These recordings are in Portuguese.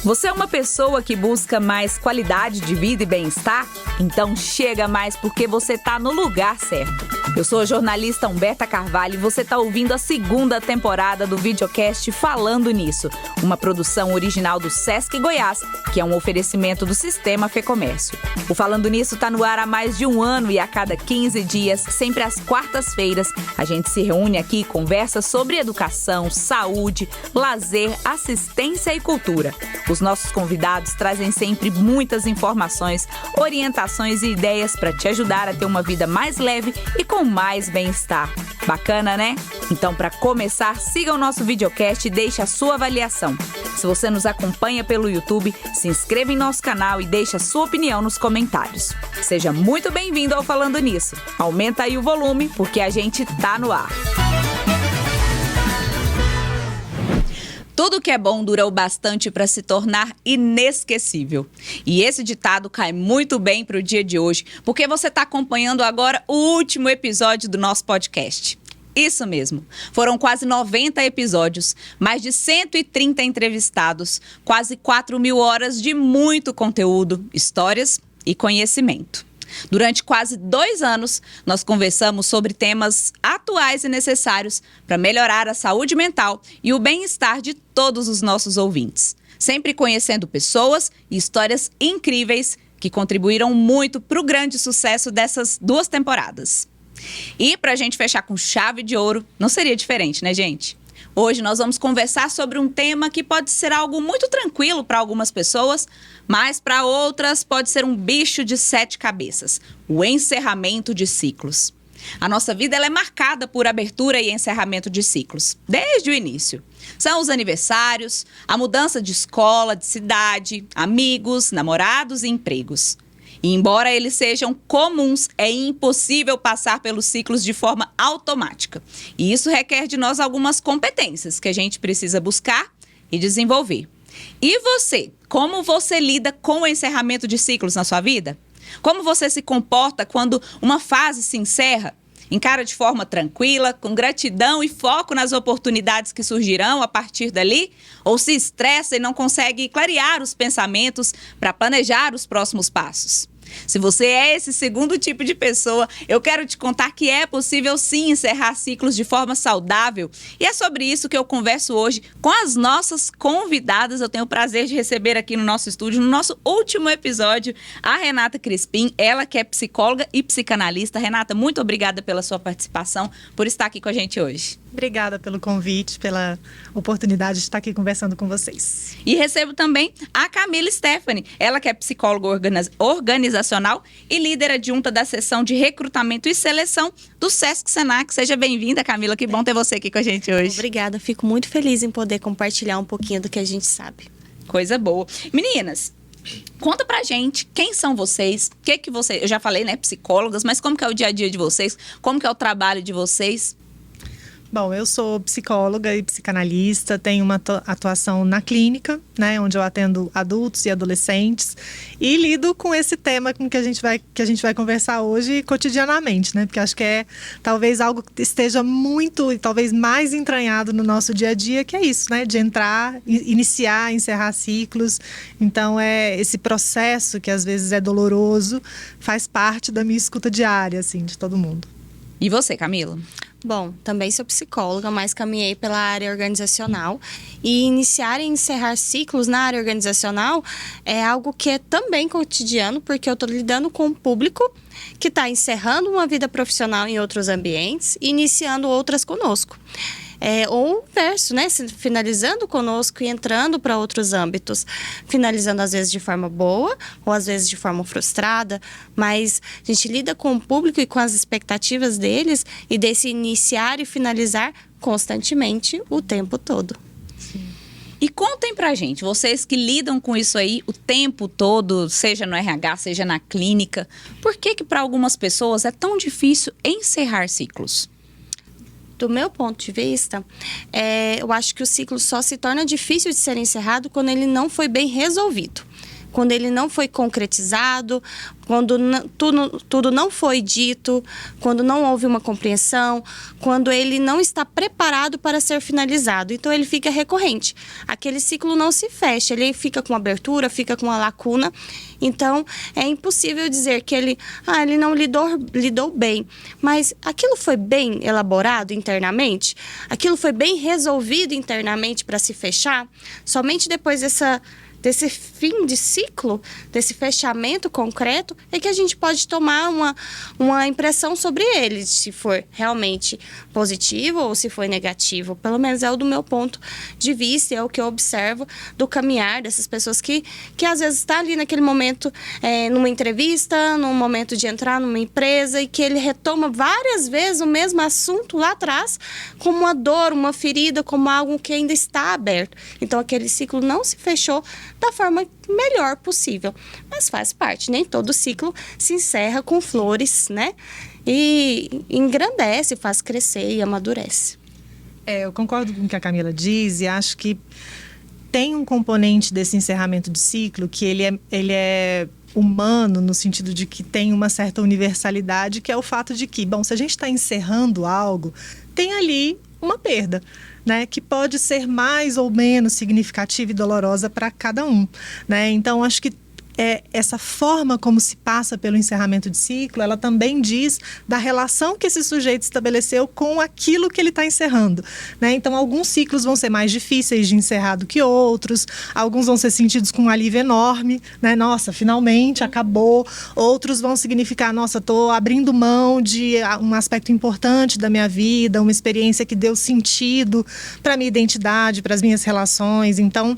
Você é uma pessoa que busca mais qualidade de vida e bem-estar? Então chega mais porque você está no lugar certo. Eu sou a jornalista Humberta Carvalho e você está ouvindo a segunda temporada do videocast Falando Nisso, uma produção original do Sesc Goiás, que é um oferecimento do Sistema Fecomércio. O Falando Nisso está no ar há mais de um ano e a cada 15 dias, sempre às quartas-feiras, a gente se reúne aqui e conversa sobre educação, saúde, lazer, assistência e cultura. Os nossos convidados trazem sempre muitas informações, orientações e ideias para te ajudar a ter uma vida mais leve e com mais bem-estar. Bacana, né? Então, para começar, siga o nosso videocast e deixe a sua avaliação. Se você nos acompanha pelo YouTube, se inscreva em nosso canal e deixe a sua opinião nos comentários. Seja muito bem-vindo ao Falando Nisso. Aumenta aí o volume, porque a gente tá no ar. Tudo que é bom dura o bastante para se tornar inesquecível. E esse ditado cai muito bem para o dia de hoje, porque você está acompanhando agora o último episódio do nosso podcast. Isso mesmo, foram quase 90 episódios, mais de 130 entrevistados, quase 4.000 horas de muito conteúdo, histórias e conhecimento. Durante quase 2 anos, nós conversamos sobre temas atuais e necessários para melhorar a saúde mental e o bem-estar de todos os nossos ouvintes. Sempre conhecendo pessoas e histórias incríveis que contribuíram muito para o grande sucesso dessas 2 temporadas. E para a gente fechar com chave de ouro, não seria diferente, né, gente? Hoje nós vamos conversar sobre um tema que pode ser algo muito tranquilo para algumas pessoas, mas para outras pode ser um bicho de 7 cabeças, o encerramento de ciclos. A nossa vida ela é marcada por abertura e encerramento de ciclos, desde o início. São os aniversários, a mudança de escola, de cidade, amigos, namorados e empregos. E embora eles sejam comuns, é impossível passar pelos ciclos de forma automática. E isso requer de nós algumas competências que a gente precisa buscar e desenvolver. E você, como você lida com o encerramento de ciclos na sua vida? Como você se comporta quando uma fase se encerra? Encara de forma tranquila, com gratidão e foco nas oportunidades que surgirão a partir dali? Ou se estressa e não consegue clarear os pensamentos para planejar os próximos passos? Se você é esse segundo tipo de pessoa, eu quero te contar que é possível sim encerrar ciclos de forma saudável. E é sobre isso que eu converso hoje com as nossas convidadas. Eu tenho o prazer de receber aqui no nosso estúdio, no nosso último episódio, a Renata Crispim, ela que é psicóloga e psicanalista. Renata, muito obrigada pela sua participação, por estar aqui com a gente hoje. Obrigada pelo convite, pela oportunidade de estar aqui conversando com vocês. E recebo também a Camila Stephanie, ela que é psicóloga organizacional e líder adjunta da seção de recrutamento e seleção do Sesc Senac. Seja bem-vinda, Camila, que bom ter você aqui com a gente hoje. Obrigada, fico muito feliz em poder compartilhar um pouquinho do que a gente sabe. Coisa boa. Meninas, conta pra gente quem são vocês, eu já falei, né, psicólogas, mas como que é o dia a dia de vocês, como que é o trabalho de vocês? Bom, eu sou psicóloga e psicanalista, tenho uma atuação na clínica, né, onde eu atendo adultos e adolescentes e lido com esse tema com que a gente vai conversar hoje cotidianamente, né, porque acho que é talvez algo que esteja muito e talvez mais entranhado no nosso dia a dia, que é isso, né, de entrar, iniciar, encerrar ciclos. Então, esse processo que às vezes é doloroso, faz parte da minha escuta diária, assim, de todo mundo. E você, Camila? Bom, também sou psicóloga, mas caminhei pela área organizacional e iniciar e encerrar ciclos na área organizacional é algo que é também cotidiano, porque eu estou lidando com um público que está encerrando uma vida profissional em outros ambientes e iniciando outras conosco. Ou o inverso, né? Finalizando conosco e entrando para outros âmbitos. Finalizando às vezes de forma boa ou às vezes de forma frustrada, mas a gente lida com o público e com as expectativas deles e desse iniciar e finalizar constantemente o tempo todo. E contem pra gente, vocês que lidam com isso aí o tempo todo, seja no RH, seja na clínica, por que para algumas pessoas é tão difícil encerrar ciclos? Do meu ponto de vista, eu acho que o ciclo só se torna difícil de ser encerrado quando ele não foi bem resolvido. quando ele não foi concretizado, quando tudo não foi dito, quando não houve uma compreensão, quando ele não está preparado para ser finalizado. Então, ele fica recorrente. Aquele ciclo não se fecha, ele fica com abertura, fica com uma lacuna. Então, é impossível dizer que ele não lidou bem. Mas aquilo foi bem elaborado internamente? Aquilo foi bem resolvido internamente para se fechar? Somente depois desse fim de ciclo, desse fechamento concreto, é que a gente pode tomar uma impressão sobre ele, se for realmente positivo ou se foi negativo. Pelo menos é o do meu ponto de vista, é o que eu observo do caminhar dessas pessoas que às vezes está ali naquele momento, numa entrevista, num momento de entrar numa empresa, e que ele retoma várias vezes o mesmo assunto lá atrás, como uma dor, uma ferida, como algo que ainda está aberto. Então, aquele ciclo não se fechou da forma melhor possível. Mas faz parte, nem todo ciclo se encerra com flores, né? E engrandece, faz crescer e amadurece. Eu concordo com o que a Camila diz e acho que tem um componente desse encerramento de ciclo que ele é humano, no sentido de que tem uma certa universalidade, que é o fato de que, se a gente está encerrando algo, tem ali uma perda, né, que pode ser mais ou menos significativa e dolorosa para cada um, né? Então, acho que essa forma como se passa pelo encerramento de ciclo, ela também diz da relação que esse sujeito estabeleceu com aquilo que ele está encerrando, né? Então, alguns ciclos vão ser mais difíceis de encerrar do que outros, alguns vão ser sentidos com um alívio enorme, né? Nossa, finalmente acabou. Outros vão significar, nossa, estou abrindo mão de um aspecto importante da minha vida, uma experiência que deu sentido para a minha identidade, para as minhas relações. Então,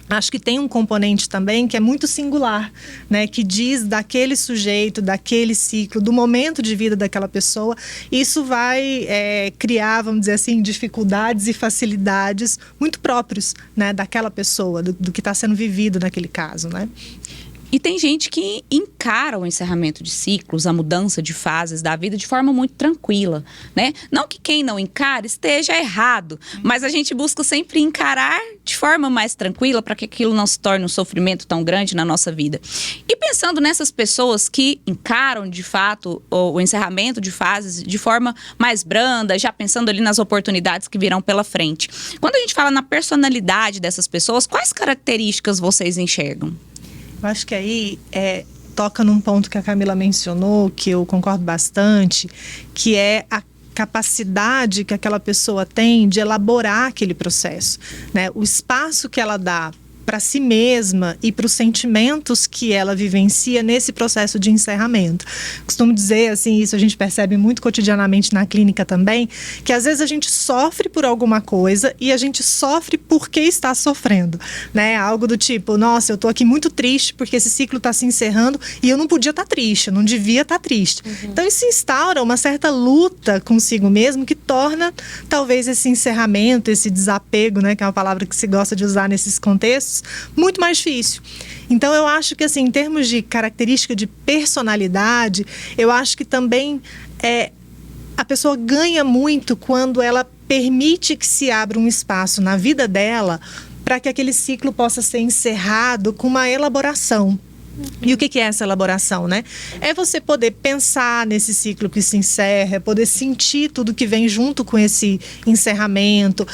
acho que tem um componente também que é muito singular, né? Que diz daquele sujeito, daquele ciclo, do momento de vida daquela pessoa. Isso vai criar, vamos dizer assim, dificuldades e facilidades muito próprios, né? Daquela pessoa, do que está sendo vivido naquele caso, né? E tem gente que encara o encerramento de ciclos, a mudança de fases da vida de forma muito tranquila, né? Não que quem não encara esteja errado, mas a gente busca sempre encarar de forma mais tranquila para que aquilo não se torne um sofrimento tão grande na nossa vida. E pensando nessas pessoas que encaram de fato o encerramento de fases de forma mais branda, já pensando ali nas oportunidades que virão pela frente. Quando a gente fala na personalidade dessas pessoas, quais características vocês enxergam? Eu acho que aí toca num ponto que a Camila mencionou, que eu concordo bastante, que é a capacidade que aquela pessoa tem de elaborar aquele processo, né? O espaço que ela dá para si mesma e para os sentimentos que ela vivencia nesse processo de encerramento. Costumo dizer, assim, isso a gente percebe muito cotidianamente na clínica também, que às vezes a gente sofre por alguma coisa e a gente sofre porque está sofrendo, né? Algo do tipo, nossa, eu estou aqui muito triste porque esse ciclo está se encerrando e eu não podia estar triste, eu não devia estar triste. Então isso instaura uma certa luta consigo mesmo que torna talvez esse encerramento, esse desapego, né, que é uma palavra que se gosta de usar nesses contextos, muito mais difícil. Então eu acho que, assim, em termos de característica de personalidade, eu acho que também a pessoa ganha muito quando ela permite que se abra um espaço na vida dela para que aquele ciclo possa ser encerrado com uma elaboração. E o que é essa elaboração, né? É você poder pensar nesse ciclo que se encerra, é poder sentir tudo que vem junto com esse encerramento,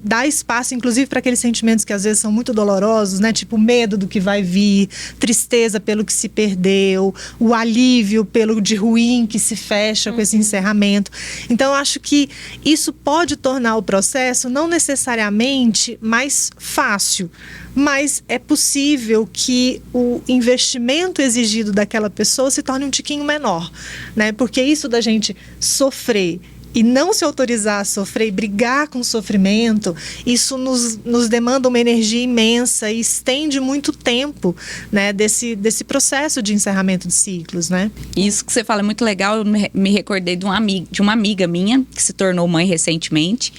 dar espaço, inclusive, para aqueles sentimentos que às vezes são muito dolorosos, né? Tipo medo do que vai vir, tristeza pelo que se perdeu, o alívio pelo de ruim que se fecha com esse encerramento. Então, eu acho que isso pode tornar o processo não necessariamente mais fácil, mas é possível que o investimento exigido daquela pessoa se torne um tiquinho menor, né? Porque isso da gente sofrer e não se autorizar a sofrer e brigar com o sofrimento, isso nos demanda uma energia imensa e estende muito tempo, né, desse processo de encerramento de ciclos, né? Isso que você fala é muito legal. Eu me recordei de uma amiga minha que se tornou mãe recentemente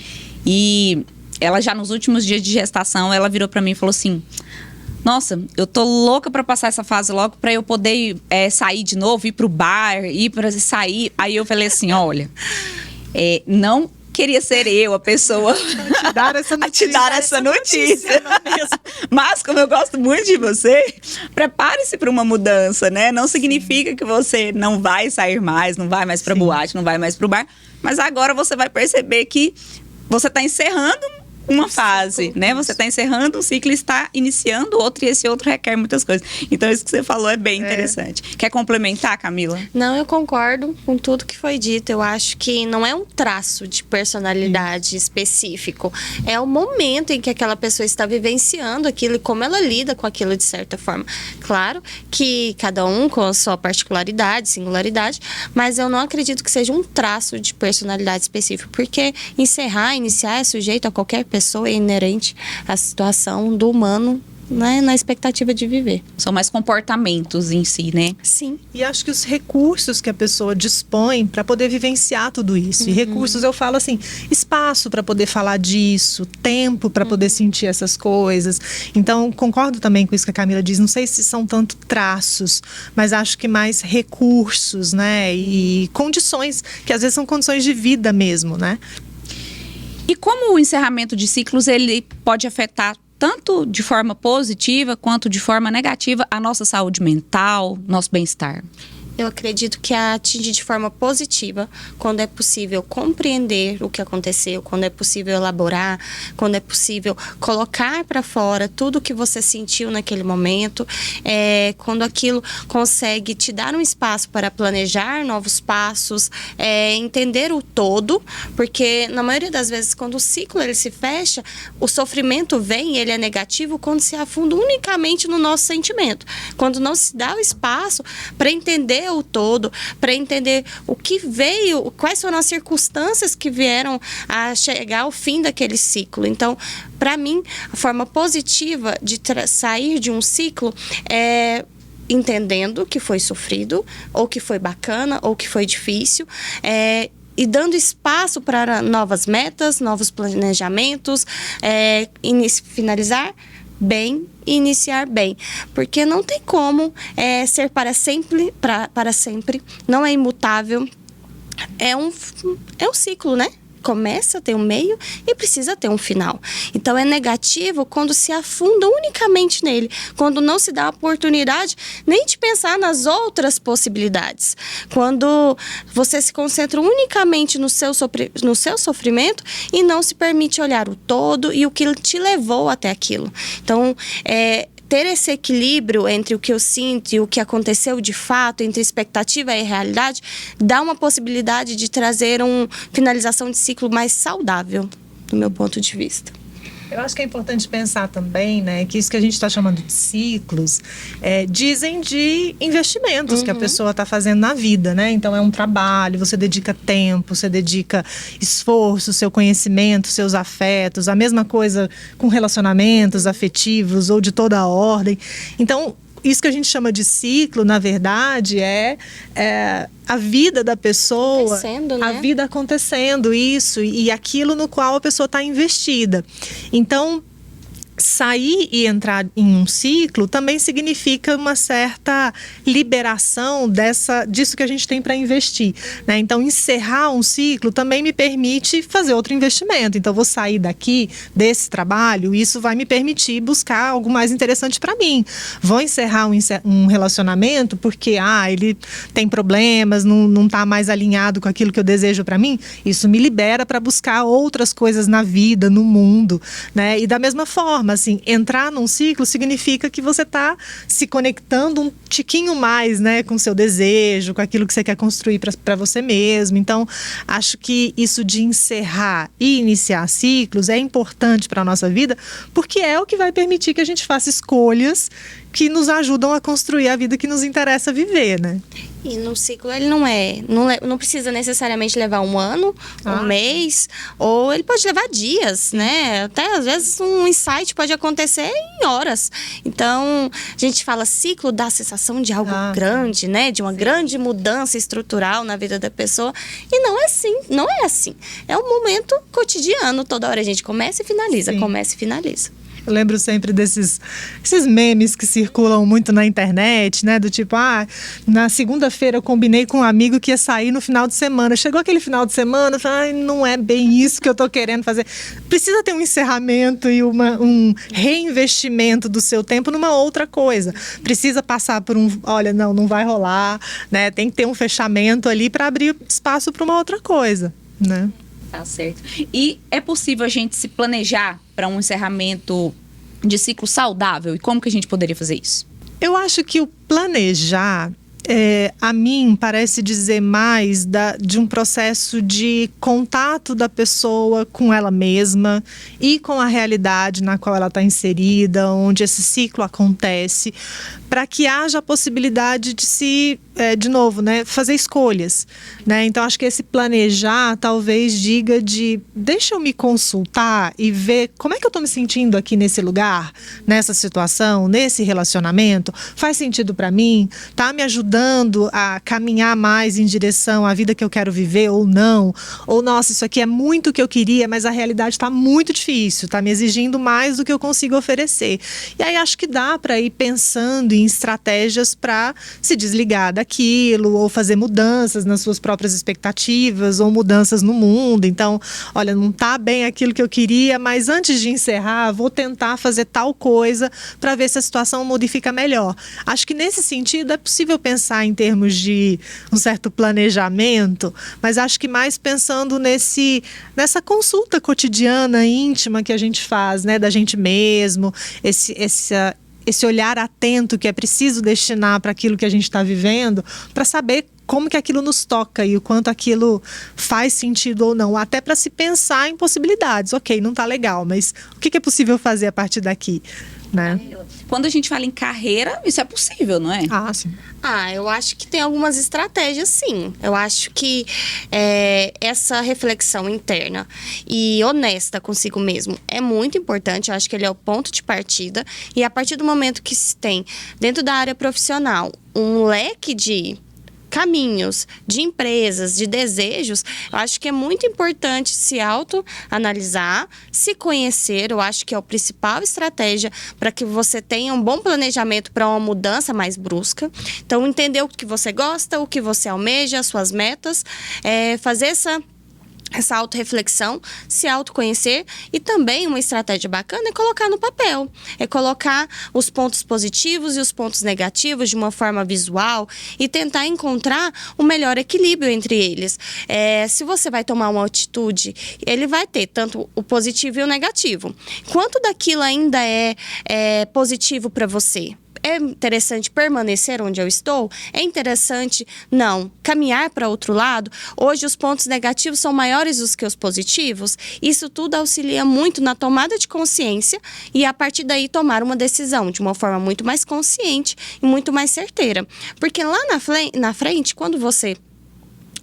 e ela já nos últimos dias de gestação, ela virou pra mim e falou assim: nossa, eu tô louca pra passar essa fase logo pra eu poder sair de novo, ir pro bar, ir pra sair. Aí eu falei assim, olha, não queria ser eu, a pessoa Te dar essa a notícia. te dar essa notícia. Mas, como eu gosto muito de você, prepare-se para uma mudança, né? Não significa que você não vai sair mais, não vai mais para boate, não vai mais para o bar. Mas agora você vai perceber que você está encerrando uma fase, né? Você está encerrando um ciclo e está iniciando outro, e esse outro requer muitas coisas. Então, isso que você falou é bem interessante. Quer complementar, Camila? Não, eu concordo com tudo que foi dito. Eu acho que não é um traço de personalidade específico. É o momento em que aquela pessoa está vivenciando aquilo e como ela lida com aquilo de certa forma. Claro que cada um com a sua particularidade, singularidade, mas eu não acredito que seja um traço de personalidade específico, porque iniciar é sujeito a qualquer pessoa, é inerente à situação do humano, né, na expectativa de viver. São mais comportamentos em si, né? Sim. E acho que os recursos que a pessoa dispõe para poder vivenciar tudo isso. E recursos, eu falo assim, espaço para poder falar disso, tempo para poder sentir essas coisas. Então, concordo também com isso que a Camila diz. Não sei se são tanto traços, mas acho que mais recursos, né? E condições, que às vezes são condições de vida mesmo, né? E como o encerramento de ciclos, ele pode afetar tanto de forma positiva quanto de forma negativa a nossa saúde mental, nosso bem-estar? Eu acredito que atinge de forma positiva quando é possível compreender o que aconteceu, quando é possível elaborar, quando é possível colocar para fora tudo o que você sentiu naquele momento, quando aquilo consegue te dar um espaço para planejar novos passos, entender o todo, porque na maioria das vezes quando o ciclo ele se fecha, o sofrimento vem, ele é negativo quando se afunda unicamente no nosso sentimento, quando não se dá o espaço para entender o todo, para entender o que veio, quais foram as circunstâncias que vieram a chegar ao fim daquele ciclo. Então, para mim, a forma positiva de sair de um ciclo é entendendo que foi sofrido, ou que foi bacana, ou que foi difícil, e dando espaço para novas metas, novos planejamentos, finalizar bem e iniciar bem, porque não tem como ser para sempre, não é imutável, é um ciclo, né? Começa, tem um meio e precisa ter um final. Então é negativo quando se afunda unicamente nele, quando não se dá a oportunidade nem de pensar nas outras possibilidades. Quando você se concentra unicamente no seu sofrimento e não se permite olhar o todo e o que te levou até aquilo. Então, ter esse equilíbrio entre o que eu sinto e o que aconteceu de fato, entre expectativa e realidade, dá uma possibilidade de trazer uma finalização de ciclo mais saudável, do meu ponto de vista. Eu acho que é importante pensar também, né, que isso que a gente está chamando de ciclos, dizem de investimentos que a pessoa está fazendo na vida, né? Então é um trabalho, você dedica tempo, você dedica esforço, seu conhecimento, seus afetos, a mesma coisa com relacionamentos afetivos ou de toda a ordem. Então, isso que a gente chama de ciclo, na verdade, é a vida da pessoa, né? A vida acontecendo, isso, e aquilo no qual a pessoa está investida. Então, sair e entrar em um ciclo também significa uma certa liberação disso que a gente tem para investir, né? Então, encerrar um ciclo também me permite fazer outro investimento. Então, vou sair daqui, desse trabalho, isso vai me permitir buscar algo mais interessante para mim. Vou encerrar um relacionamento porque ele tem problemas, não está mais alinhado com aquilo que eu desejo para mim. Isso me libera para buscar outras coisas na vida, no mundo, né? E da mesma forma, assim, entrar num ciclo significa que você está se conectando um tiquinho mais, né, com o seu desejo, com aquilo que você quer construir para você mesmo. Então, acho que isso de encerrar e iniciar ciclos é importante para a nossa vida, porque é o que vai permitir que a gente faça escolhas que nos ajudam a construir a vida que nos interessa viver, né? E no ciclo ele não precisa necessariamente levar um ano, um mês, ou ele pode levar dias, né? Até às vezes um insight pode acontecer em horas. Então, a gente fala ciclo, dá a sensação de algo grande, né? De uma grande mudança estrutural na vida da pessoa. E não é assim. É um momento cotidiano, toda hora a gente começa e finaliza, começa e finaliza. Eu lembro sempre esses memes que circulam muito na internet, né? Do tipo, na segunda-feira eu combinei com um amigo que ia sair no final de semana. Chegou aquele final de semana, eu falei, não é bem isso que eu tô querendo fazer. Precisa ter um encerramento e um reinvestimento do seu tempo numa outra coisa. Precisa passar por olha, não vai rolar, né? Tem que ter um fechamento ali para abrir espaço para uma outra coisa, né? Tá certo. E é possível a gente se planejar para um encerramento de ciclo saudável? E como que a gente poderia fazer isso? Eu acho que o planejar, a mim, parece dizer mais de um processo de contato da pessoa com ela mesma e com a realidade na qual ela está inserida, onde esse ciclo acontece, para que haja a possibilidade de de novo, né, fazer escolhas, né? Então, acho que esse planejar talvez diga deixa eu me consultar e ver como é que eu estou me sentindo aqui nesse lugar, nessa situação, nesse relacionamento. Faz sentido para mim? Tá me ajudando a caminhar mais em direção à vida que eu quero viver ou não? Ou, nossa, isso aqui é muito o que eu queria, mas a realidade está muito difícil, está me exigindo mais do que eu consigo oferecer. E aí acho que dá para ir pensando em estratégias para se desligar daquilo, ou fazer mudanças nas suas próprias expectativas, ou mudanças no mundo. Então, olha, não está bem aquilo que eu queria, mas antes de encerrar, vou tentar fazer tal coisa para ver se a situação modifica melhor. Acho que nesse sentido é possível pensar em termos de um certo planejamento, mas acho que mais pensando nessa consulta cotidiana, íntima que a gente faz, né, da gente mesmo, esse olhar atento que é preciso destinar para aquilo que a gente está vivendo, para saber como que aquilo nos toca e o quanto aquilo faz sentido ou não, até para se pensar em possibilidades. Ok, não está legal, mas o que é possível fazer a partir daqui, né? Quando a gente fala em carreira, isso é possível, não é? Sim. Eu acho que tem algumas estratégias, sim. Eu acho que essa reflexão interna e honesta consigo mesmo é muito importante. Eu acho que ele é o ponto de partida. E a partir do momento que se tem, dentro da área profissional, um leque de caminhos, de empresas, de desejos, eu acho que é muito importante se autoanalisar, se conhecer. Eu acho que é a principal estratégia para que você tenha um bom planejamento para uma mudança mais brusca. Então, entender o que você gosta, o que você almeja, as suas metas, fazer essa autorreflexão, se autoconhecer. E também uma estratégia bacana é colocar no papel, é colocar os pontos positivos e os pontos negativos de uma forma visual e tentar encontrar o melhor equilíbrio entre eles. Se você vai tomar uma atitude, ele vai ter tanto o positivo e o negativo. Quanto daquilo ainda é positivo para você? É interessante permanecer onde eu estou? É interessante, caminhar para outro lado? Hoje os pontos negativos são maiores do que os positivos? Isso tudo auxilia muito na tomada de consciência e a partir daí tomar uma decisão de uma forma muito mais consciente e muito mais certeira. Porque lá na frente, quando você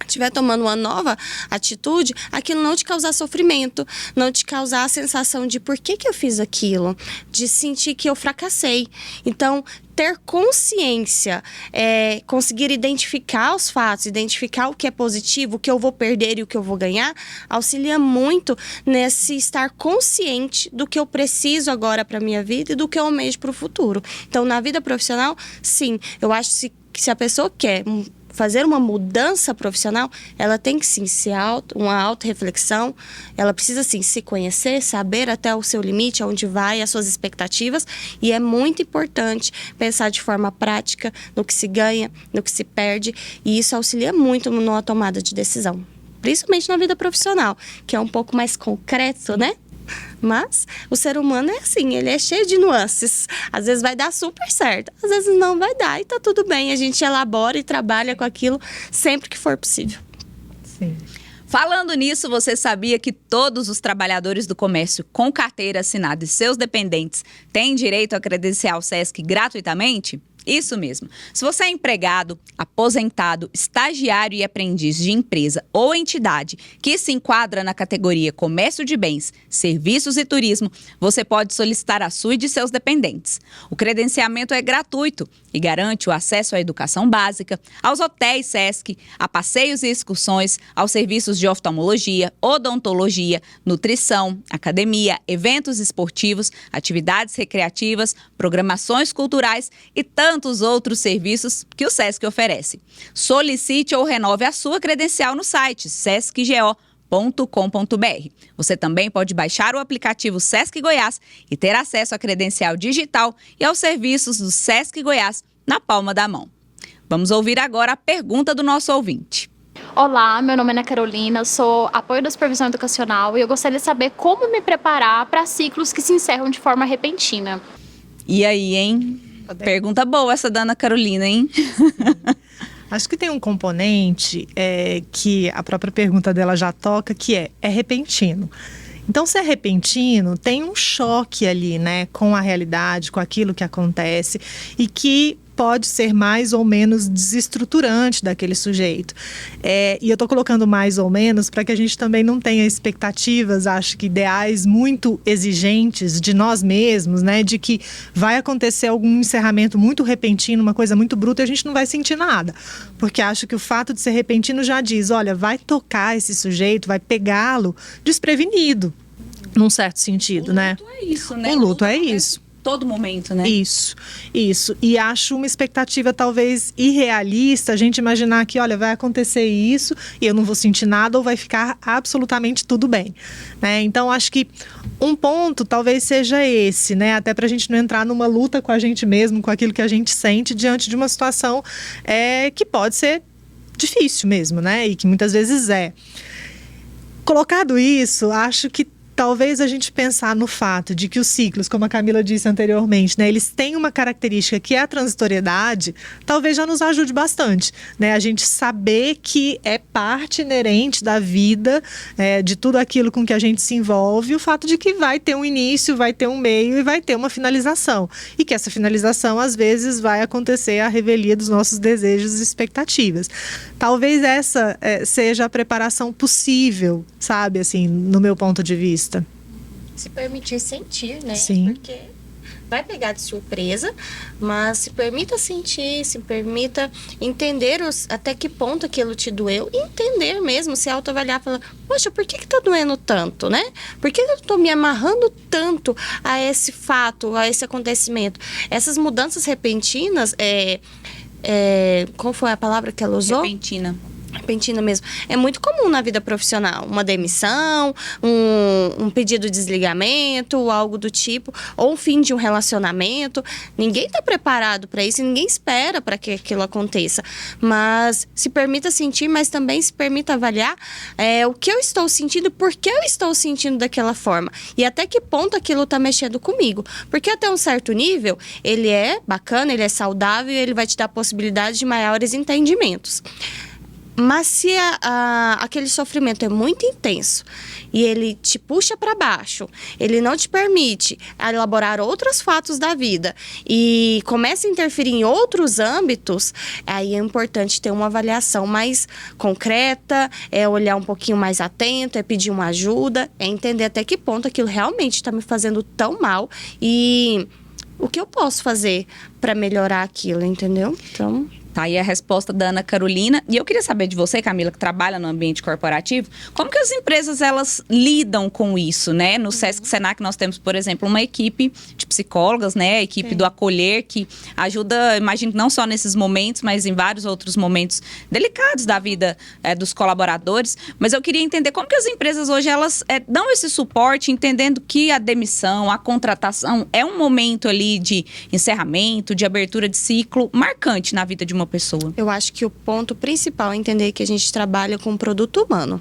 estiver tomando uma nova atitude, aquilo não te causar sofrimento, não te causar a sensação de por que eu fiz aquilo, de sentir que eu fracassei. Então, ter consciência, conseguir identificar os fatos, identificar o que é positivo, o que eu vou perder e o que eu vou ganhar, auxilia muito nesse estar consciente do que eu preciso agora para a minha vida e do que eu almejo para o futuro. Então, na vida profissional, sim, eu acho que se a pessoa quer fazer uma mudança profissional, ela tem que sim ser uma autorreflexão, ela precisa sim se conhecer, saber até o seu limite, aonde vai, as suas expectativas, e é muito importante pensar de forma prática no que se ganha, no que se perde, e isso auxilia muito numa tomada de decisão, principalmente na vida profissional, que é um pouco mais concreto, né? Mas o ser humano é assim, ele é cheio de nuances. Às vezes vai dar super certo, às vezes não vai dar e tá tudo bem. A gente elabora e trabalha com aquilo sempre que for possível. Sim. Falando nisso, você sabia que todos os trabalhadores do comércio com carteira assinada e seus dependentes têm direito a credencial SESC gratuitamente? Isso mesmo. Se você é empregado, aposentado, estagiário e aprendiz de empresa ou entidade que se enquadra na categoria Comércio de Bens, Serviços e Turismo, você pode solicitar a sua e de seus dependentes. O credenciamento é gratuito e garante o acesso à educação básica, aos hotéis SESC, a passeios e excursões, aos serviços de oftalmologia, odontologia, nutrição, academia, eventos esportivos, atividades recreativas, programações culturais e tantos outros serviços que o SESC oferece. Solicite ou renove a sua credencial no site sescgo.com.br. Você também pode baixar o aplicativo Sesc Goiás e ter acesso à credencial digital e aos serviços do Sesc Goiás na palma da mão. Vamos ouvir agora a pergunta do nosso ouvinte. Olá, meu nome é Ana Carolina, sou apoio da supervisão educacional e eu gostaria de saber como me preparar para ciclos que se encerram de forma repentina. E aí, hein? Pergunta boa essa da Ana Carolina, hein? Acho que tem um componente que a própria pergunta dela já toca, que é repentino. Então, se é repentino, tem um choque ali, né, com a realidade, com aquilo que acontece e que pode ser mais ou menos desestruturante daquele sujeito. E eu estou colocando mais ou menos para que a gente também não tenha expectativas, acho que ideais muito exigentes de nós mesmos, né? De que vai acontecer algum encerramento muito repentino, uma coisa muito bruta, e a gente não vai sentir nada. Porque acho que o fato de ser repentino já diz, olha, vai tocar esse sujeito, vai pegá-lo desprevenido, num certo sentido, né? O luto é isso, né? O luto é isso. Todo momento, né? Isso. E acho uma expectativa talvez irrealista a gente imaginar que, olha, vai acontecer isso e eu não vou sentir nada ou vai ficar absolutamente tudo bem, né? Então, acho que um ponto talvez seja esse, né? Até pra gente não entrar numa luta com a gente mesmo, com aquilo que a gente sente diante de uma situação que pode ser difícil mesmo, né? E que muitas vezes é. Colocado isso, acho que talvez a gente pensar no fato de que os ciclos, como a Camila disse anteriormente, né, eles têm uma característica que é a transitoriedade, talvez já nos ajude bastante, né? A gente saber que é parte inerente da vida, de tudo aquilo com que a gente se envolve, o fato de que vai ter um início, vai ter um meio e vai ter uma finalização. E que essa finalização, às vezes, vai acontecer à revelia dos nossos desejos e expectativas. Talvez essa seja a preparação possível, sabe, assim, no meu ponto de vista. Se permitir sentir, né? Sim. Porque vai pegar de surpresa, mas se permita sentir, se permita entender até que ponto aquilo te doeu e entender mesmo, se autoavaliar, falar, poxa, por que tá doendo tanto, né? Por que eu tô me amarrando tanto a esse fato, a esse acontecimento? Essas mudanças repentinas, qual foi a palavra que ela usou? Repentina mesmo. É muito comum na vida profissional. Uma demissão, um pedido de desligamento, algo do tipo, ou o fim de um relacionamento. Ninguém está preparado para isso e ninguém espera para que aquilo aconteça. Mas se permita sentir, mas também se permita avaliar o que eu estou sentindo, por que eu estou sentindo daquela forma. E até que ponto aquilo está mexendo comigo. Porque até um certo nível, ele é bacana, ele é saudável e ele vai te dar possibilidade de maiores entendimentos. Mas se aquele sofrimento é muito intenso e ele te puxa para baixo, ele não te permite elaborar outros fatos da vida e começa a interferir em outros âmbitos, aí é importante ter uma avaliação mais concreta, olhar um pouquinho mais atento, pedir uma ajuda, entender até que ponto aquilo realmente está me fazendo tão mal e o que eu posso fazer para melhorar aquilo, entendeu? Então... Tá aí a resposta da Ana Carolina. E eu queria saber de você, Camila, que trabalha no ambiente corporativo, como que as empresas, elas lidam com isso, né? No Sesc Senac nós temos, por exemplo, uma equipe de psicólogas, né? A equipe do Acolher, que ajuda, imagino, não só nesses momentos, mas em vários outros momentos delicados da vida dos colaboradores. Mas eu queria entender como que as empresas hoje, elas dão esse suporte, entendendo que a demissão, a contratação é um momento ali de encerramento, de abertura de ciclo marcante na vida de uma pessoa. Eu acho que o ponto principal é entender que a gente trabalha com um produto humano.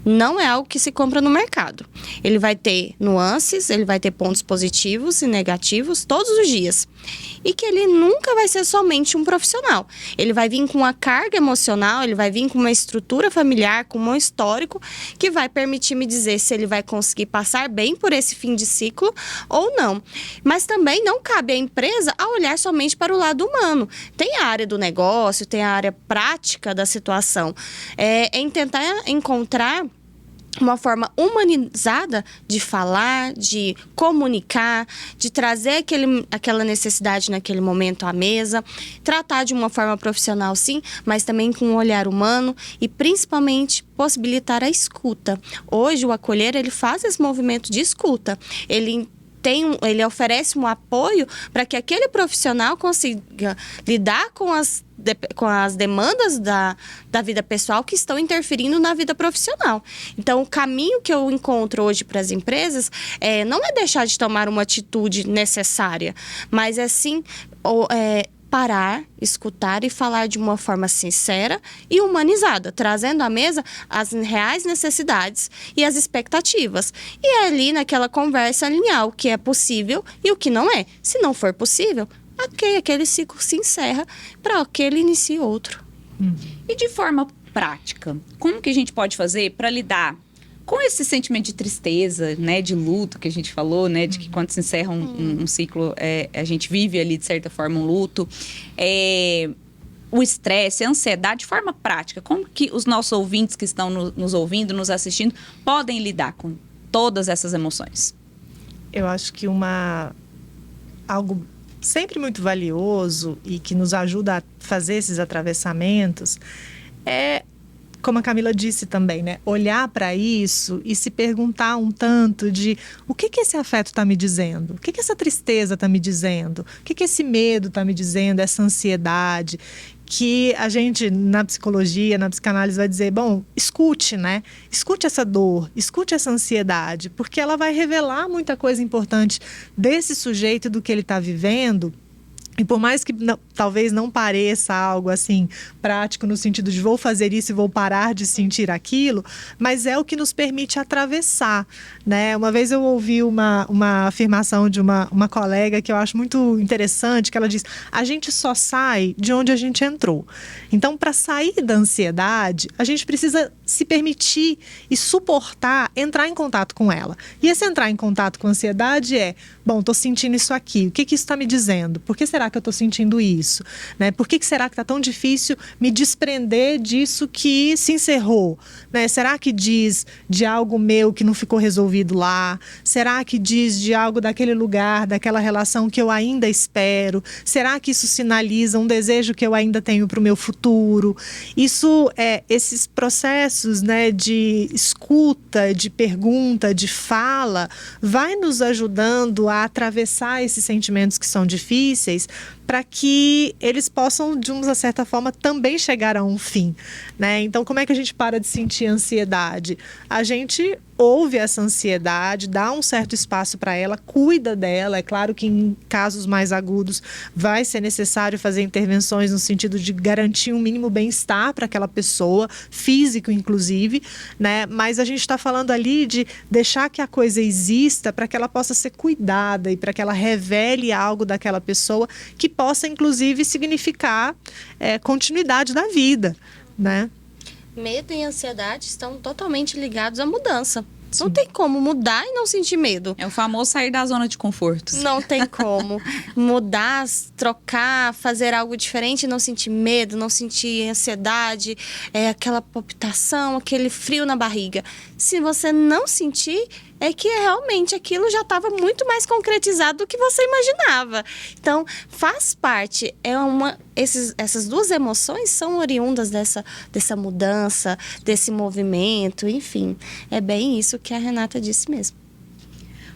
Não é algo que se compra no mercado. Ele vai ter nuances, ele vai ter pontos positivos e negativos todos os dias. E que ele nunca vai ser somente um profissional. Ele vai vir com uma carga emocional, ele vai vir com uma estrutura familiar, com um histórico, que vai permitir me dizer se ele vai conseguir passar bem por esse fim de ciclo ou não. Mas também não cabe à empresa a olhar somente para o lado humano. Tem a área do negócio, tem a área prática da situação. Em tentar encontrar uma forma humanizada de falar, de comunicar, de trazer aquela necessidade naquele momento à mesa, tratar de uma forma profissional, sim, mas também com um olhar humano e principalmente possibilitar a escuta. Hoje o acolher, ele faz esse movimento de escuta, ele oferece um apoio para que aquele profissional consiga lidar com as demandas da vida pessoal que estão interferindo na vida profissional. Então, o caminho que eu encontro hoje para as empresas não é deixar de tomar uma atitude necessária, mas é sim parar, escutar e falar de uma forma sincera e humanizada, trazendo à mesa as reais necessidades e as expectativas. E é ali naquela conversa alinhar o que é possível e o que não é. Se não for possível, aquele ciclo se encerra para que ele inicie outro. E de forma prática, como que a gente pode fazer para lidar com esse sentimento de tristeza, né, de luto que a gente falou, né, de que quando se encerra um ciclo, a gente vive ali, de certa forma, um luto, o estresse, a ansiedade, de forma prática, como que os nossos ouvintes que estão nos ouvindo, nos assistindo, podem lidar com todas essas emoções? Eu acho que algo sempre muito valioso e que nos ajuda a fazer esses atravessamentos é, como a Camila disse também, né? Olhar para isso e se perguntar um tanto de o que esse afeto está me dizendo? O que essa tristeza está me dizendo? O que esse medo está me dizendo? Essa ansiedade? Que a gente, na psicologia, na psicanálise, vai dizer, bom, escute, né? Escute essa dor, escute essa ansiedade, porque ela vai revelar muita coisa importante desse sujeito e do que ele está vivendo. E por mais que talvez não pareça algo assim prático no sentido de vou fazer isso e vou parar de sentir aquilo, mas é o que nos permite atravessar, né? Uma vez eu ouvi uma afirmação de uma colega que eu acho muito interessante, que ela diz, a gente só sai de onde a gente entrou. Então, para sair da ansiedade, a gente precisa se permitir e suportar entrar em contato com ela. E esse entrar em contato com a ansiedade bom, estou sentindo isso aqui, o que isso está me dizendo? Por que será que eu estou sentindo isso? Né? Por que será que está tão difícil me desprender disso que se encerrou? Né? Será que diz de algo meu que não ficou resolvido lá? Será que diz de algo daquele lugar, daquela relação que eu ainda espero? Será que isso sinaliza um desejo que eu ainda tenho para o meu futuro? Esses processos, né, de escuta, de pergunta, de fala, vai nos ajudando a atravessar esses sentimentos que são difíceis para que eles possam, de uma certa forma, também chegar a um fim, né? Então, como é que a gente para de sentir ansiedade? A gente ouve essa ansiedade, dá um certo espaço para ela, cuida dela. É claro que em casos mais agudos vai ser necessário fazer intervenções no sentido de garantir um mínimo bem-estar para aquela pessoa, físico inclusive, né? Mas a gente está falando ali de deixar que a coisa exista para que ela possa ser cuidada e para que ela revele algo daquela pessoa que possa, inclusive, significar continuidade da vida, né? Medo e ansiedade estão totalmente ligados à mudança. Sim. Não tem como mudar e não sentir medo. É o famoso sair da zona de conforto. Não tem como mudar, trocar, fazer algo diferente e não sentir medo, não sentir ansiedade, aquela palpitação, aquele frio na barriga. Se você não sentir, é que realmente aquilo já estava muito mais concretizado do que você imaginava. Então, faz parte. Essas duas emoções são oriundas dessa mudança, desse movimento, enfim. É bem isso que a Renata disse mesmo.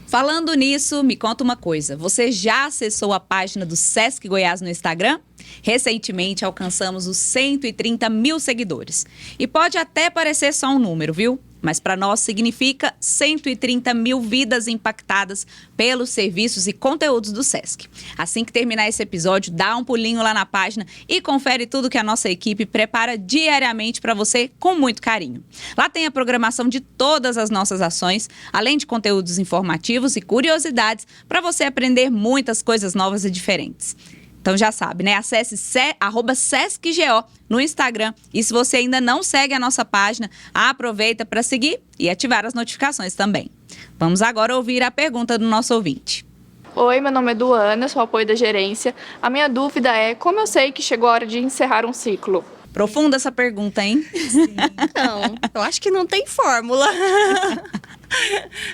Falando nisso, me conta uma coisa. Você já acessou a página do Sesc Goiás no Instagram? Recentemente alcançamos os 130 mil seguidores. E pode até parecer só um número, viu? Mas para nós significa 130 mil vidas impactadas pelos serviços e conteúdos do Sesc. Assim que terminar esse episódio, dá um pulinho lá na página e confere tudo que a nossa equipe prepara diariamente para você com muito carinho. Lá tem a programação de todas as nossas ações, além de conteúdos informativos e curiosidades para você aprender muitas coisas novas e diferentes. Então já sabe, né? Acesse @SescGO no Instagram. E se você ainda não segue a nossa página, aproveita para seguir e ativar as notificações também. Vamos agora ouvir a pergunta do nosso ouvinte. Oi, meu nome é Duana, sou apoio da gerência. A minha dúvida é como eu sei que chegou a hora de encerrar um ciclo? Profunda essa pergunta, hein? Não, eu acho que não tem fórmula.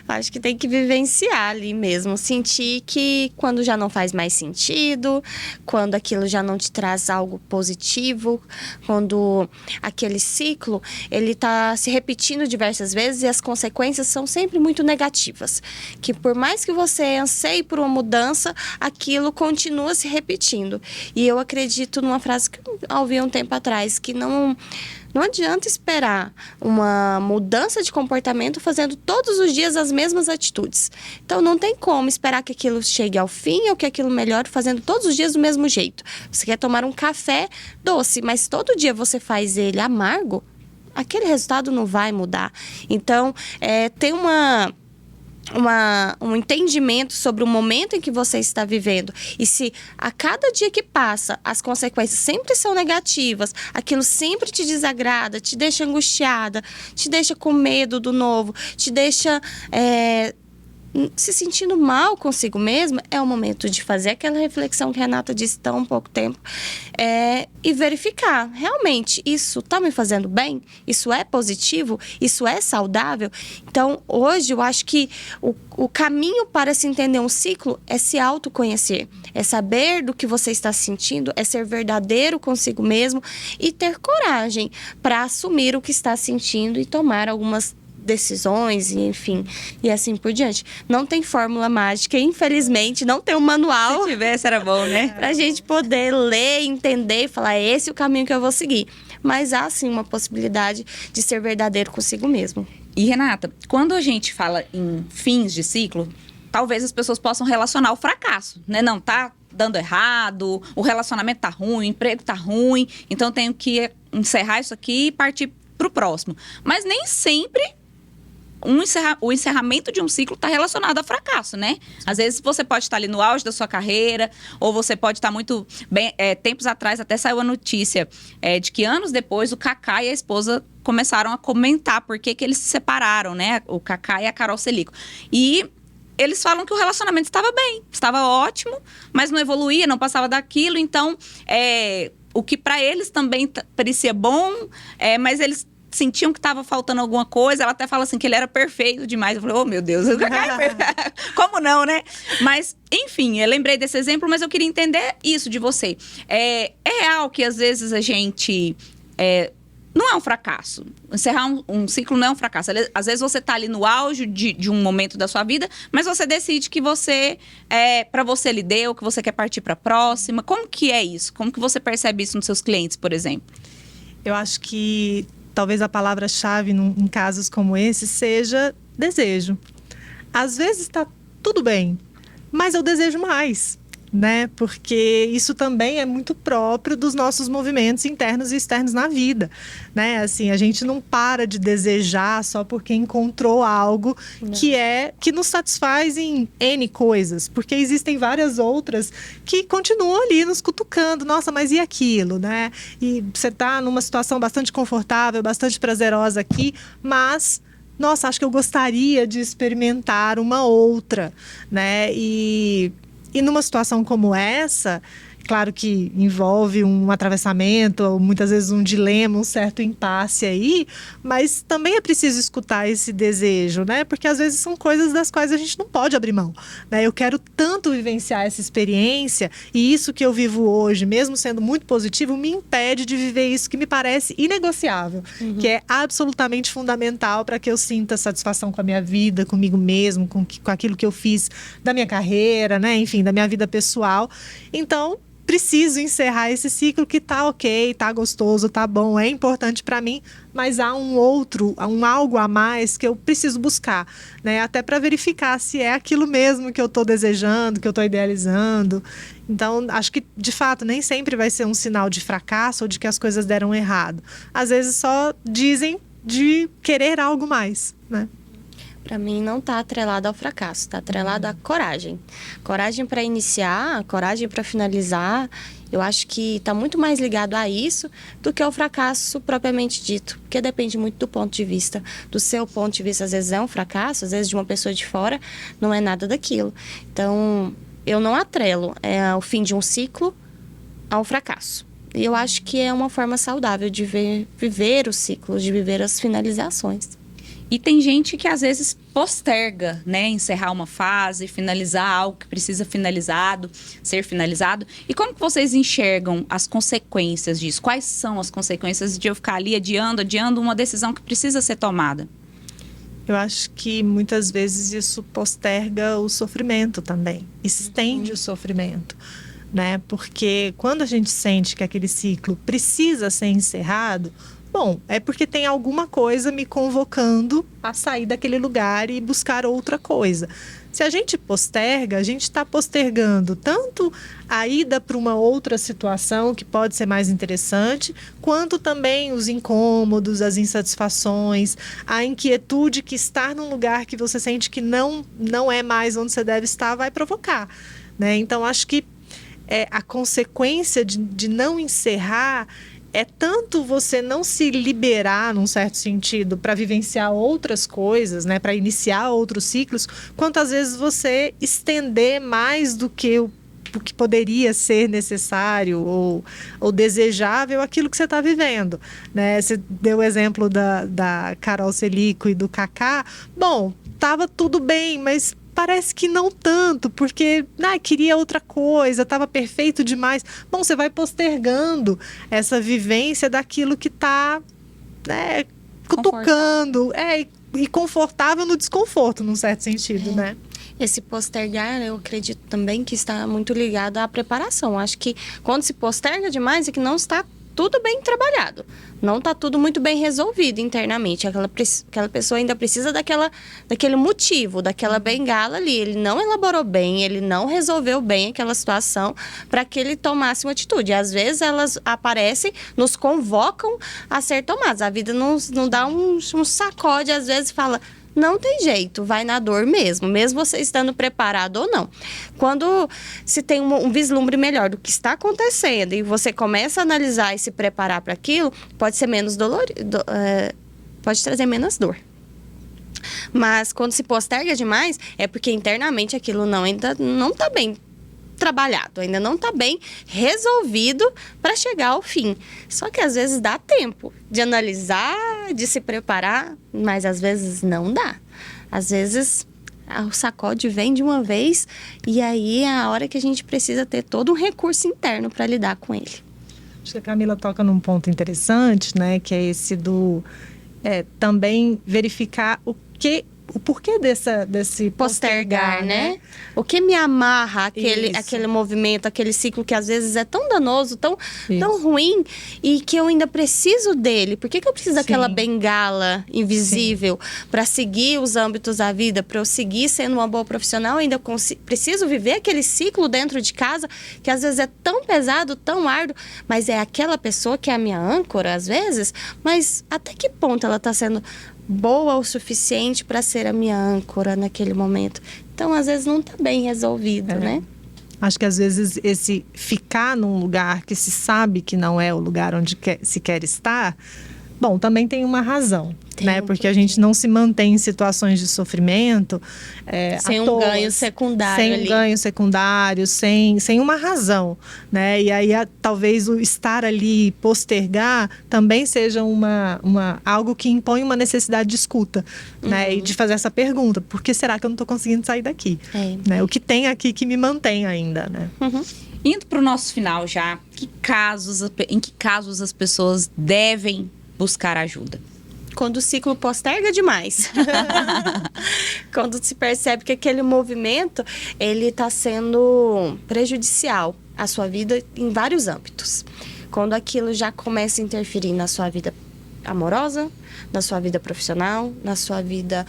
Acho que tem que vivenciar ali mesmo. Sentir que quando já não faz mais sentido, quando aquilo já não te traz algo positivo, quando aquele ciclo, ele tá se repetindo diversas vezes e as consequências são sempre muito negativas. Que por mais que você anseie por uma mudança, aquilo continua se repetindo. E eu acredito numa frase que eu ouvi um tempo atrás, que não adianta esperar uma mudança de comportamento fazendo todos os dias as mesmas atitudes. Então, não tem como esperar que aquilo chegue ao fim ou que aquilo melhore fazendo todos os dias do mesmo jeito. Você quer tomar um café doce, mas todo dia você faz ele amargo, aquele resultado não vai mudar. Então, tem um entendimento sobre o momento em que você está vivendo. E se a cada dia que passa as consequências sempre são negativas, aquilo sempre te desagrada, te deixa angustiada, te deixa com medo do novo, te deixa se sentindo mal consigo mesma, é o momento de fazer aquela reflexão que a Renata disse há tão pouco tempo e verificar, realmente, isso está me fazendo bem? Isso é positivo? Isso é saudável? Então, hoje, eu acho que o caminho para se entender um ciclo é se autoconhecer, é saber do que você está sentindo, é ser verdadeiro consigo mesmo e ter coragem para assumir o que está sentindo e tomar algumas decisões, e enfim, e assim por diante. Não tem fórmula mágica, infelizmente, não tem um manual. Se tivesse, era bom, né? Pra gente poder ler, entender e falar, esse é o caminho que eu vou seguir. Mas há, sim, uma possibilidade de ser verdadeiro consigo mesmo. E, Renata, quando a gente fala em fins de ciclo, talvez as pessoas possam relacionar o fracasso, né? Não, tá dando errado, o relacionamento tá ruim, o emprego tá ruim, então eu tenho que encerrar isso aqui e partir pro próximo. Mas nem sempre o encerramento de um ciclo está relacionado a fracasso, né? Às vezes você pode estar ali no auge da sua carreira, ou você pode estar muito bem. Tempos atrás até saiu a notícia de que anos depois o Kaká e a esposa começaram a comentar por que eles se separaram, né? O Kaká e a Carol Celico. E eles falam que o relacionamento estava bem, estava ótimo, mas não evoluía, não passava daquilo. Então, o que para eles também parecia bom, mas eles sentiam que estava faltando alguma coisa. Ela até fala assim que ele era perfeito demais. Eu falei, oh meu Deus, como não, né? Mas, enfim, eu lembrei desse exemplo, mas eu queria entender isso de você. É real que às vezes a gente não é um fracasso. Encerrar um ciclo não é um fracasso. Às vezes você está ali no auge de um momento da sua vida, mas você decide que você, para você lhe deu, que você quer partir para a próxima. Como que é isso? Como que você percebe isso nos seus clientes, por exemplo? Eu acho que talvez a palavra-chave em casos como esse seja desejo. Às vezes está tudo bem, mas eu desejo mais, né? Porque isso também é muito próprio dos nossos movimentos internos e externos na vida, né? Assim, a gente não para de desejar só porque encontrou algo que nos satisfaz em N coisas, porque existem várias outras que continuam ali nos cutucando. Nossa, mas e aquilo, né? E você tá numa situação bastante confortável, bastante prazerosa aqui, mas nossa, acho que eu gostaria de experimentar uma outra, né? E numa situação como essa, claro que envolve um atravessamento, ou muitas vezes um dilema, um certo impasse aí, mas também é preciso escutar esse desejo, né? Porque às vezes são coisas das quais a gente não pode abrir mão, né? Eu quero tanto vivenciar essa experiência, e isso que eu vivo hoje, mesmo sendo muito positivo, me impede de viver isso que me parece inegociável, que é absolutamente fundamental para que eu sinta satisfação com a minha vida, comigo mesmo, com aquilo que eu fiz da minha carreira, né? Enfim, da minha vida pessoal. Então, preciso encerrar esse ciclo que tá ok, tá gostoso, tá bom, é importante para mim, mas há um algo a mais que eu preciso buscar, né? Até para verificar se é aquilo mesmo que eu tô desejando, que eu tô idealizando. Então, acho que, de fato, nem sempre vai ser um sinal de fracasso ou de que as coisas deram errado. Às vezes só dizem de querer algo mais, né? Para mim, não está atrelado ao fracasso, está atrelado à coragem. Coragem para iniciar, coragem para finalizar. Eu acho que está muito mais ligado a isso do que ao fracasso propriamente dito, porque depende muito do ponto de vista. Do seu ponto de vista, às vezes é um fracasso, às vezes de uma pessoa de fora, não é nada daquilo. Então, eu não atrelo o fim de um ciclo ao fracasso. E eu acho que é uma forma saudável de viver os ciclos, de viver as finalizações. E tem gente que às vezes posterga, né? Encerrar uma fase, finalizar algo que precisa ser finalizado. E como que vocês enxergam as consequências disso? Quais são as consequências de eu ficar ali adiando uma decisão que precisa ser tomada? Eu acho que muitas vezes isso posterga o sofrimento também, estende o sofrimento, né? Porque quando a gente sente que aquele ciclo precisa ser encerrado, bom, é porque tem alguma coisa me convocando a sair daquele lugar e buscar outra coisa. Se a gente posterga, a gente está postergando tanto a ida para uma outra situação que pode ser mais interessante, quanto também os incômodos, as insatisfações, a inquietude que estar num lugar que você sente que não é mais onde você deve estar vai provocar, né? Então, acho que a consequência de não encerrar é tanto você não se liberar, num certo sentido, para vivenciar outras coisas, né, para iniciar outros ciclos, quanto às vezes você estender mais do que o que poderia ser necessário ou desejável aquilo que você está vivendo, né? Você deu o exemplo da Carol Celico e do Cacá. Bom, estava tudo bem, mas parece que não tanto, porque queria outra coisa, estava perfeito demais. Bom, você vai postergando essa vivência daquilo que está, né, cutucando, e confortável no desconforto, num certo sentido, né? Esse postergar, eu acredito também que está muito ligado à preparação. Acho que quando se posterga demais é que não está tudo bem trabalhado. Não está tudo muito bem resolvido internamente. Aquela pessoa ainda precisa daquele motivo, daquela bengala ali. Ele não elaborou bem, ele não resolveu bem aquela situação para que ele tomasse uma atitude. Às vezes elas aparecem, nos convocam a ser tomadas. A vida nos dá um sacode, às vezes fala... Não tem jeito, vai na dor mesmo você estando preparado ou não. Quando se tem um vislumbre melhor do que está acontecendo e você começa a analisar e se preparar para aquilo, pode ser menos dolorido, pode trazer menos dor. Mas quando se posterga demais, é porque internamente aquilo ainda não está bem trabalhado, ainda não está bem resolvido para chegar ao fim. Só que às vezes dá tempo de analisar, de se preparar, mas às vezes não dá. Às vezes o sacode vem de uma vez e aí é a hora que a gente precisa ter todo um recurso interno para lidar com ele. Acho que a Camila toca num ponto interessante, né, que é esse do também verificar o porquê desse postergar, né? O que me amarra aquele movimento, aquele ciclo que às vezes é tão danoso, tão ruim, e que eu ainda preciso dele. Por que eu preciso daquela bengala invisível para seguir os âmbitos da vida, para eu seguir sendo uma boa profissional? Ainda preciso viver aquele ciclo dentro de casa que às vezes é tão pesado, tão árduo, mas é aquela pessoa que é a minha âncora às vezes, mas até que ponto ela está sendo boa o suficiente para ser a minha âncora naquele momento? Então, às vezes, não está bem resolvido, né? Acho que, às vezes, esse ficar num lugar que se sabe que não é o lugar onde se quer estar, bom, também tem uma razão, né? Porque a gente não se mantém em situações de sofrimento sem um ganho secundário. Sem um ganho secundário, sem uma razão, né? E aí, talvez o estar ali, postergar, também seja algo que impõe uma necessidade de escuta, né? E de fazer essa pergunta: por que será que eu não estou conseguindo sair daqui? Né? O que tem aqui que me mantém ainda, né? Indo para o nosso final já, em que casos as pessoas devem buscar ajuda? Quando o ciclo posterga demais. Quando se percebe que aquele movimento ele está sendo prejudicial à sua vida em vários âmbitos. Quando aquilo já começa a interferir na sua vida amorosa, na sua vida profissional, na sua vida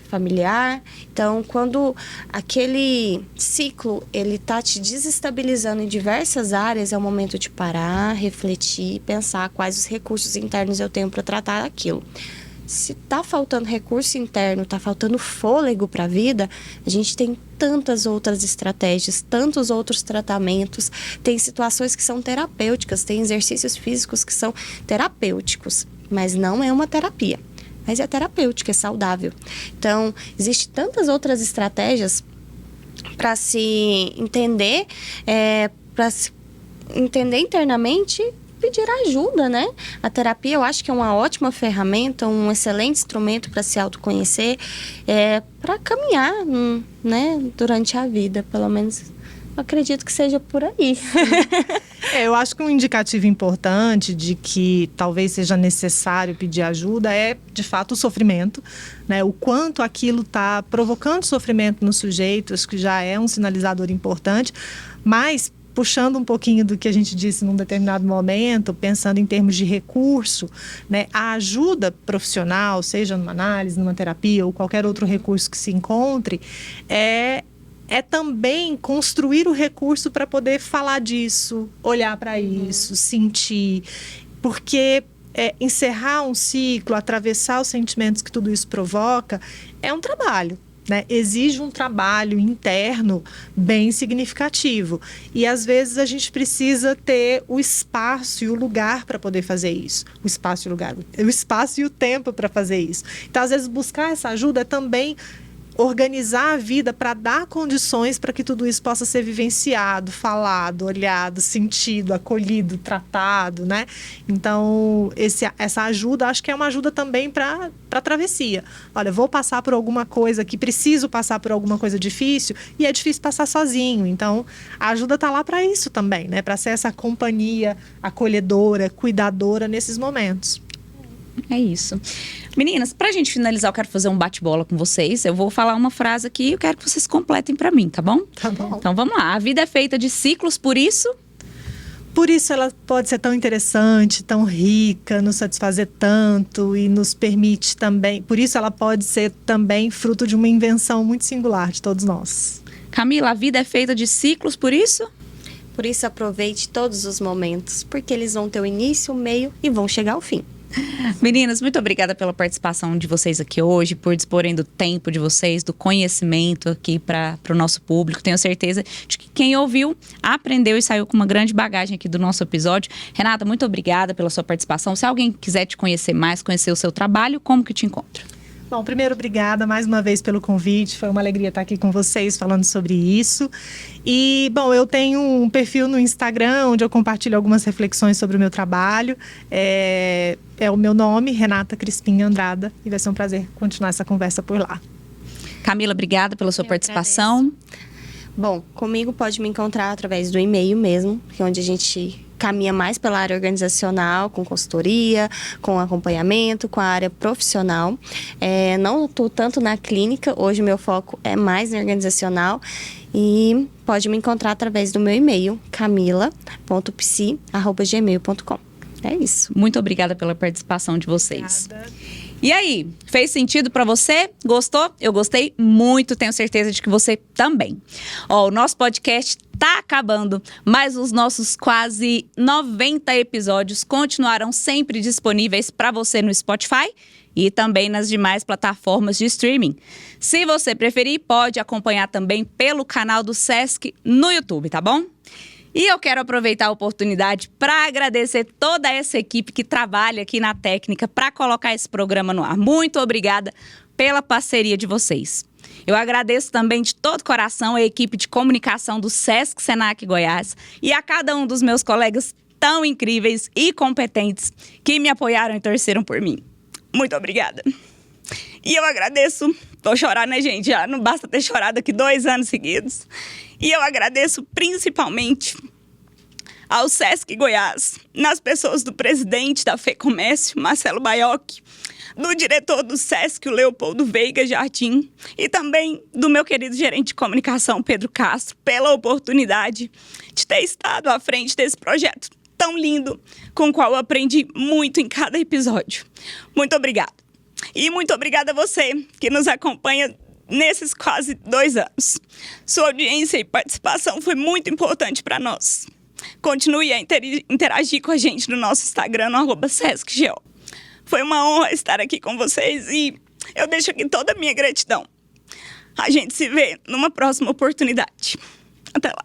familiar. Então, quando aquele ciclo ele tá te desestabilizando em diversas áreas, é o momento de parar, refletir, pensar quais os recursos internos eu tenho para tratar aquilo. Se tá faltando recurso interno, tá faltando fôlego para a vida, a gente tem tantas outras estratégias, tantos outros tratamentos, tem situações que são terapêuticas, tem exercícios físicos que são terapêuticos, mas não é uma terapia, mas é terapêutica, é saudável. Então, existem tantas outras estratégias para se entender, para se entender internamente, pedir ajuda, né? A terapia eu acho que é uma ótima ferramenta, um excelente instrumento para se autoconhecer, para caminhar, né, durante a vida, pelo menos eu acredito que seja por aí. Eu acho que um indicativo importante de que talvez seja necessário pedir ajuda é, de fato, o sofrimento, né? O quanto aquilo está provocando sofrimento no sujeito, acho que já é um sinalizador importante, mas puxando um pouquinho do que a gente disse num determinado momento, pensando em termos de recurso, né? A ajuda profissional, seja numa análise, numa terapia ou qualquer outro recurso que se encontre, é também construir o recurso para poder falar disso, olhar para isso, sentir. Porque encerrar um ciclo, atravessar os sentimentos que tudo isso provoca, é um trabalho. Né? Exige um trabalho interno bem significativo. E às vezes a gente precisa ter o espaço e o lugar para poder fazer isso. O espaço e o lugar, o espaço e o tempo para fazer isso. Então, às vezes, buscar essa ajuda é também organizar a vida para dar condições para que tudo isso possa ser vivenciado, falado, olhado, sentido, acolhido, tratado, né? Então, essa ajuda, acho que é uma ajuda também para a travessia. Olha, vou passar por alguma coisa aqui, preciso passar por alguma coisa difícil, e é difícil passar sozinho. Então, a ajuda está lá para isso também, né? Para ser essa companhia acolhedora, cuidadora nesses momentos. É isso. Meninas, pra gente finalizar, eu quero fazer um bate-bola com vocês. Eu vou falar uma frase aqui e eu quero que vocês completem pra mim, tá bom? Tá bom. Então vamos lá. A vida é feita de ciclos, por isso... Por isso ela pode ser tão interessante, tão rica, nos satisfazer tanto e nos permite também... Por isso ela pode ser também fruto de uma invenção muito singular de todos nós. Camila, a vida é feita de ciclos, por isso... Por isso aproveite todos os momentos, porque eles vão ter o início, o meio e vão chegar ao fim. Meninas, muito obrigada pela participação de vocês aqui hoje, por disporem do tempo de vocês, do conhecimento aqui para o nosso público. Tenho certeza de que quem ouviu, aprendeu e saiu com uma grande bagagem aqui do nosso episódio. Renata, muito obrigada pela sua participação. Se alguém quiser te conhecer mais, conhecer o seu trabalho, como que te encontra? Bom, primeiro, obrigada mais uma vez pelo convite. Foi uma alegria estar aqui com vocês falando sobre isso. E, bom, eu tenho um perfil no Instagram onde eu compartilho algumas reflexões sobre o meu trabalho. É o meu nome, Renata Crispim Andrada, e vai ser um prazer continuar essa conversa por lá. Camila, obrigada pela sua participação. Agradeço. Bom, comigo pode me encontrar através do e-mail mesmo, que é onde a gente caminha mais pela área organizacional, com consultoria, com acompanhamento, com a área profissional. Não estou tanto na clínica, hoje meu foco é mais no organizacional. E pode me encontrar através do meu e-mail, camila.psi@gmail.com. É isso. Muito obrigada pela participação de vocês. Obrigada. E aí, fez sentido pra você? Gostou? Eu gostei muito, tenho certeza de que você também. Ó, o nosso podcast tá acabando, mas os nossos quase 90 episódios continuarão sempre disponíveis para você no Spotify e também nas demais plataformas de streaming. Se você preferir, pode acompanhar também pelo canal do Sesc no YouTube, tá bom? E eu quero aproveitar a oportunidade para agradecer toda essa equipe que trabalha aqui na técnica para colocar esse programa no ar. Muito obrigada pela parceria de vocês. Eu agradeço também de todo coração a equipe de comunicação do Sesc Senac Goiás e a cada um dos meus colegas tão incríveis e competentes que me apoiaram e torceram por mim. Muito obrigada. E eu agradeço, vou chorar, né, gente? Já não basta ter chorado aqui 2 anos seguidos. E eu agradeço principalmente ao Sesc Goiás, nas pessoas do presidente da FEComércio, Marcelo Baiocchi, do diretor do Sesc, o Leopoldo Veiga Jardim, e também do meu querido gerente de comunicação, Pedro Castro, pela oportunidade de ter estado à frente desse projeto tão lindo, com o qual eu aprendi muito em cada episódio. Muito obrigada. E muito obrigada a você que nos acompanha nesses quase 2 anos. Sua audiência e participação foi muito importante para nós. Continue a interagir com a gente no nosso Instagram, no @SescGO. Foi uma honra estar aqui com vocês e eu deixo aqui toda a minha gratidão. A gente se vê numa próxima oportunidade. Até lá.